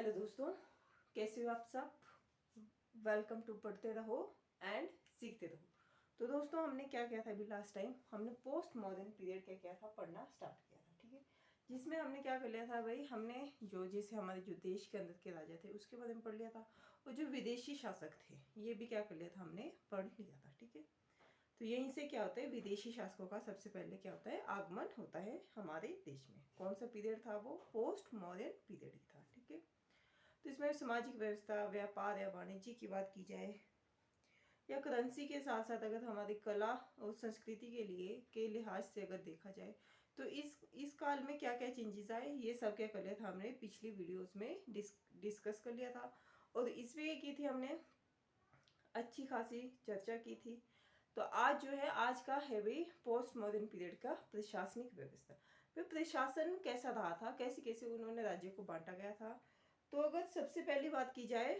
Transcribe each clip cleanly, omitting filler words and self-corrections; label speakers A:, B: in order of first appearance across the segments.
A: Hello दोस्तों, कैसे हो आप सब। वेलकम टू पढ़ते रहो एंड सीखते रहो। तो दोस्तों, हमने क्या किया था अभी लास्ट टाइम, हमने पोस्ट मॉडर्न पीरियड क्या किया था, पढ़ना स्टार्ट किया था। ठीक है, जिसमें हमने क्या कर लिया था भाई, हमने जो जैसे हमारे जो देश के अंदर के राजा थे उसके बारे में पढ़ लिया था, और जो विदेशी शासक थे ये भी क्या कर लिया था, हमने पढ़ लिया था। ठीक है, तो यहीं से क्या होता है, विदेशी शासकों का सबसे पहले क्या होता है, आगमन होता है हमारे देश में। कौन सा पीरियड था वो, पोस्ट मॉडर्न पीरियड ही था। ठीक है, तो इसमें सामाजिक व्यवस्था, व्यापार या वाणिज्य की बात की जाए, या करेंसी के साथ साथ अगर हमारी कला और संस्कृति के लिहाज से अगर देखा जाए, तो इस काल में क्या क्या चेंजेस आए, ये सब क्या कर लिया था हमने पिछली वीडियोस में डिस्कस कर लिया था। और इसमें ये की थी हमने अच्छी खासी चर्चा की थी। तो आज जो है, आज का है भाई पोस्ट मॉडर्न पीरियड का प्रशासनिक व्यवस्था। फिर प्रशासन कैसा रहा था, कैसे कैसे उन्होंने राज्य को बांटा गया था। तो अगर सबसे पहली बात की जाए,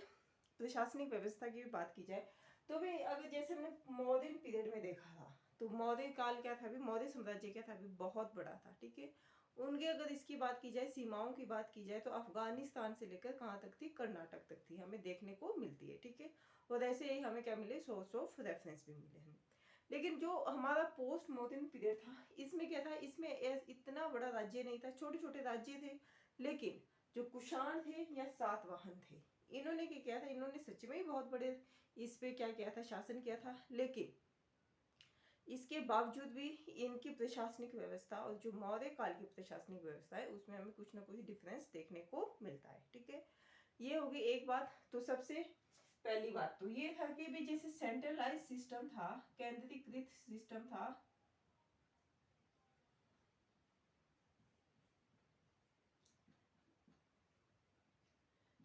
A: प्रशासनिक व्यवस्था की भी बात की जाए, तो भाई अगर जैसे हमने मौर्य पीरियड में देखा था, तो मौर्य काल क्या था अभी, मौर्य साम्राज्य क्या था अभी, बहुत बड़ा था। ठीक है, उनके अगर इसकी बात की जाए, सीमाओं की बात की जाए, तो अफगानिस्तान से लेकर कहाँ तक थी, कर्नाटक तक थी, हमें देखने को मिलती है। ठीक है, और ऐसे ही हमें क्या मिले, सोर्स ऑफ रेफरेंस भी मिले हैं। लेकिन जो हमारा पोस्ट मॉडर्न पीरियड था, इसमें क्या था, इसमें इतना बड़ा राज्य नहीं था, छोटे छोटे राज्य थे। लेकिन जो कुषाण थे या सातवाहन थे, इन्होंने क्या किया था, इन्होंने सच में ही बहुत बड़े इस पे क्या किया था, शासन किया था। लेकिन इसके बावजूद भी इनकी प्रशासनिक व्यवस्था और जो मौर्य काल की प्रशासनिक व्यवस्था है, उसमें हमें कुछ ना कुछ डिफरेंस देखने को मिलता है। ठीक है, ये होगी एक बात। तो सबसे पहली बात तो ये था कि भी जैसे सेंट्रलाइज सिस्टम था, केंद्रीकृत सिस्टम था,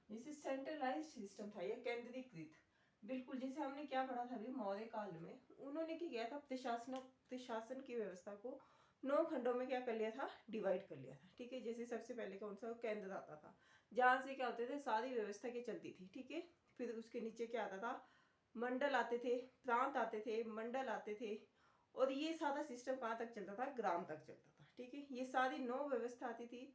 A: जैसे सेंट्रलाइज सिस्टम था या केंद्रीकृत, बिल्कुल जैसे हमने क्या पढ़ा था अभी मौर्य काल में, उन्होंने क्या किया था, प्रशासन की व्यवस्था को 9 खंडों में क्या कर लिया था, डिवाइड कर लिया था। ठीक है, जैसे सबसे पहले कौन सा, केंद्र आता था, जहां से क्या होते थे, सारी व्यवस्था की चलती थी। ठीक है, फिर उसके नीचे क्या आता था, मंडल आते थे, प्रांत आते थे, मंडल आते थे, और ये सारा सिस्टम कहाँ तक चलता था, ग्राम तक चलता था। ठीक है, ये सारी 9 व्यवस्था आती थी।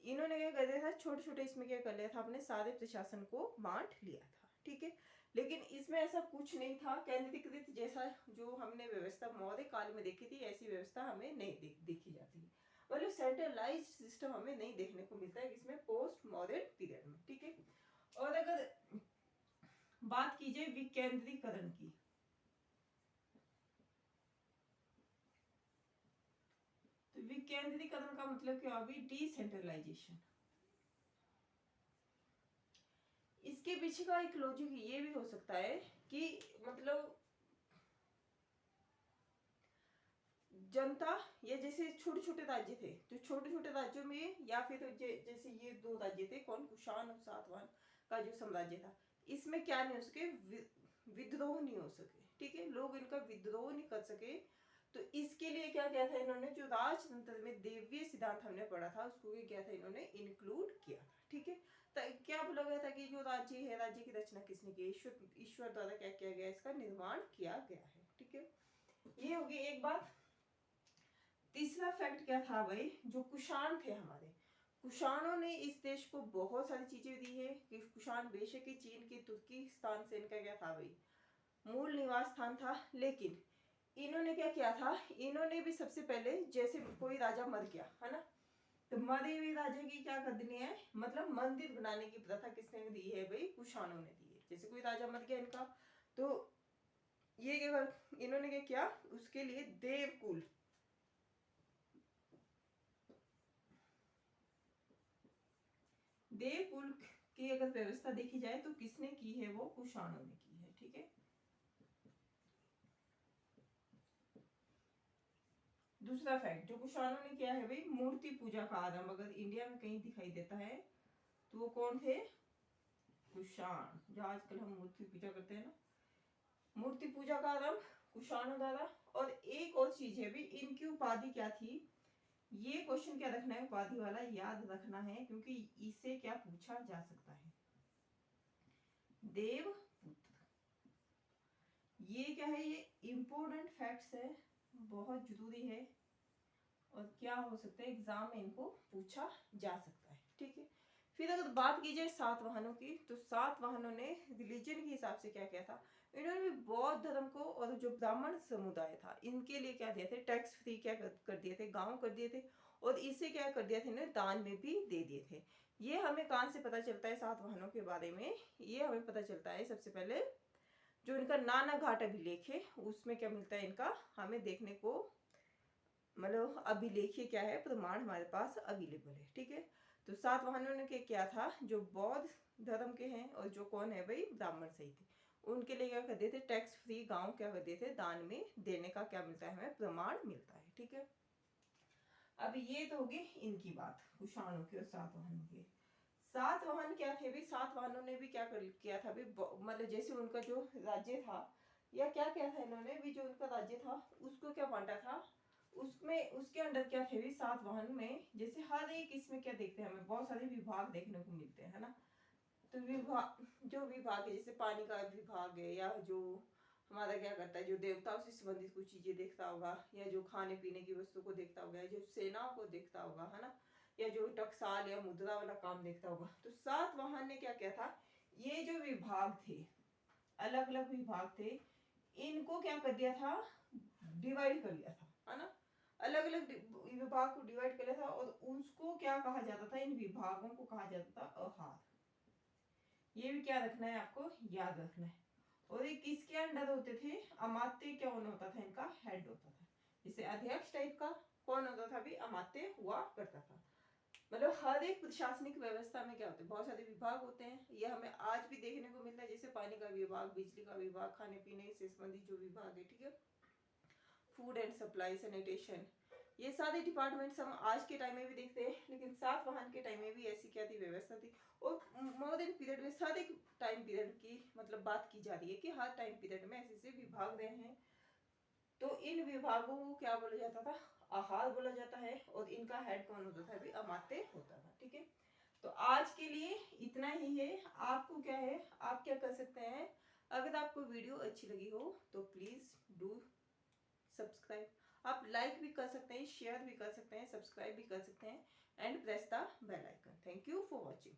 A: इन्होंने क्या कर दिया था, छोटे छोटे इसमें क्या कर लिया था, अपने सारे प्रशासन को बांट लिया था। ठीक है, लेकिन इसमें ऐसा कुछ नहीं था केंद्रीकृत जैसा जो हमने व्यवस्था मौर्य काल में देखी थी, ऐसी व्यवस्था हमें नहीं देखी जाती, मतलब सेंट्रलाइज सिस्टम हमें नहीं देखने को मिलता है इसमें पोस्ट मॉडर्न पीरियड में। ठीक है, और अगर बात की जाए विकेंद्रीकरण की, तो विकेंद्रीकरण का मतलब क्या होगी, डिसेंट्रलाइजेशन। इसके पीछे का एक लॉजिक ये भी हो सकता है कि मतलब जनता, या जैसे छोटे छोटे राज्य थे, तो छोटे छोटे राज्यों में, या फिर जैसे ये 2 राज्य थे, कौन, कुषाण और सातवाहन का जो साम्राज्य था, इसमें क्या नहीं हो सके, विद्रोह नहीं हो सके। ठीक है, लोग इनका विद्रोह नहीं कर सके। तो इसके लिए क्या किया था इन्होंने, जो राजतंत्र में देवीय सिद्धांत हमने पढ़ा था, उसको क्या किया था, इन्होंने इंक्लूड किया था। ठीक है, तो क्या बोला गया था कि जो राज्य है, राज्य की रचना किसने की, ईश्वर द्वारा क्या किया गया, इसका निर्माण किया गया है। ठीक है, ये होगी एक बात। तीसरा फैक्ट क्या था भाई, जो कुषाण थे हमारे, कुषाणों ने इस देश को बहुत सारी चीजें दी है। कि कुषाण बेशक ही चीन के तुर्किस्तान से इनका क्या था भाई, मूल निवास स्थान था। लेकिन इन्होंने क्या किया था, इन्होंने भी सबसे पहले, जैसे कोई राजा मर गया है ना, तो मरे हुए राजा की क्या कर देनी है, मतलब मंदिर बनाने की प्रथा किसने दी है भाई, कुषाणों ने दी है। जैसे कोई राजा मर गया इनका, तो ये क्या, इन्होंने क्या किया, उसके लिए देवकुल, देवकुल की अगर व्यवस्था देखी जाए तो किसने की है, वो कुषाणों ने की है। ठीक है, दूसरा फैक्ट जो कुषाणों ने किया है भाई, मूर्ति पूजा का आरंभ अगर इंडिया में कहीं दिखाई देता है, तो वो कौन थे, कुषाण। जो आजकल हम मूर्ति पूजा करते हैं ना, मूर्ति पूजा का आरंभ कुषाणों द्वारा। और एक और चीज है भी, इनकी उपाधि क्या थी, ये क्वेश्चन क्या रखना है, उपाधि वाला याद रखना है, क्योंकि इसे क्या पूछा जा सकता है, देवपुत्र। ये क्या है, ये इंपॉर्टेंट फैक्ट्स है, बहुत जरूरी है, और क्या हो सकता है एग्जाम में इनको पूछा जा सकता है। ठीक है, फिर अगर बात की जाए सातवाहनों की, तो सातवाहनों ने रिलीजन के हिसाब से क्या किया था, इन्होंने भी बौद्ध धर्म को और जो ब्राह्मण समुदाय था इनके लिए क्या दिए थे, टैक्स फ्री क्या कर दिए थे, गांव कर दिए थे, और इसे क्या कर दिया था, इन्हें दान में भी दे दिए थे। ये हमें कहाँ से पता चलता है सातवाहनों के बारे में, ये हमें पता चलता है सबसे पहले जो इनका नाना घाट अभिलेख है उसमें क्या मिलता है, इनका हमें देखने को मतलब अभिलेखीय क्या है, प्रमाण हमारे पास अवेलेबल है। ठीक है, तो सातवाहनों ने क्या था, जो बौद्ध धर्म के हैं और जो कौन है भाई, ब्राह्मण सही थे, उनके लिए क्या कर दिए थे, टैक्स फ्री गांव क्या कर दिए थे, दान में देने का क्या मिलता है, हमें प्रमाण मिलता है। ठीक है, अब ये तो होगी इनकी बात, कुषाणों की और सातवाहनों की। सातवाहन क्या थे भी, सातवाहनों ने भी क्या किया था भी, मतलब जैसे उनका जो राज्य था या क्या क्या था, इन्होंने भी जो उनका राज्य था उसको क्या बांटा था, उसमें उसके अंदर क्या थे भी, सातवाहन में जैसे हर एक इसमें क्या देखते हैं, हमें बहुत सारे विभाग देखने को मिलते हैं, है ना। तो विभाग, जो विभाग है जैसे पानी का विभाग है, या जो हमारा क्या करता है, जो देवताओं से संबंधित कुछ चीजें देखता होगा, या जो खाने पीने की वस्तु को देखता होगा, या जो सेनाओं को देखता होगा, है ना, या जो टकसाल या मुद्रा वाला काम देखता होगा। तो सातवाहन ने क्या किया था, ये जो विभाग थे, अलग अलग विभाग थे, इनको क्या कर दिया था, डिवाइड कर लिया था, है ना, अलग अलग विभाग को डिवाइड कर लिया था, और उसको क्या कहा जाता था, इन विभागों को कहा जाता था आहार। ये भी क्या रखना है, आपको याद रखना है। और ये किसके अंडर होते थे, अमात्य क्या होता था, इनका हेड होता था, जैसे अध्यक्ष टाइप का कौन होता था भी, अमात्य हुआ करता था। मतलब हर एक प्रशासनिक व्यवस्था में क्या होते हैं, बहुत सारे विभाग होते हैं, ये हमें आज भी देखने को मिलता है, जैसे पानी का विभाग, बिजली का विभाग, खाने पीने से संबंधित जो विभाग है, ठीक है, फूड एंड सप्लाई, सैनिटेशन, ये सारे डिपार्टमेंट्स हम आज के टाइम में भी देखते हैं, लेकिन सातवाहन के टाइम में भी ऐसी क्या थी, व्यवस्था थी। और मॉडर्न पीरियड में हर एक टाइम पीरियड की मतलब बात की जा रही है कि हर टाइम पीरियड में ऐसे ऐसे विभाग रहे हैं, तो इन विभागों को क्या बोला जाता था, आहार बोला जाता है, और इनका हेड कौन होता था, भी अमात्य होता था। ठीक है, तो आज के लिए इतना ही है। आपको क्या है, आप क्या कर सकते हैं, अगर आपको वीडियो अच्छी लगी हो तो प्लीज डू सब्सक्राइब, आप लाइक भी कर सकते हैं, शेयर भी कर सकते हैं, सब्सक्राइब भी कर सकते हैं, and press the bell icon. Thank you for watching.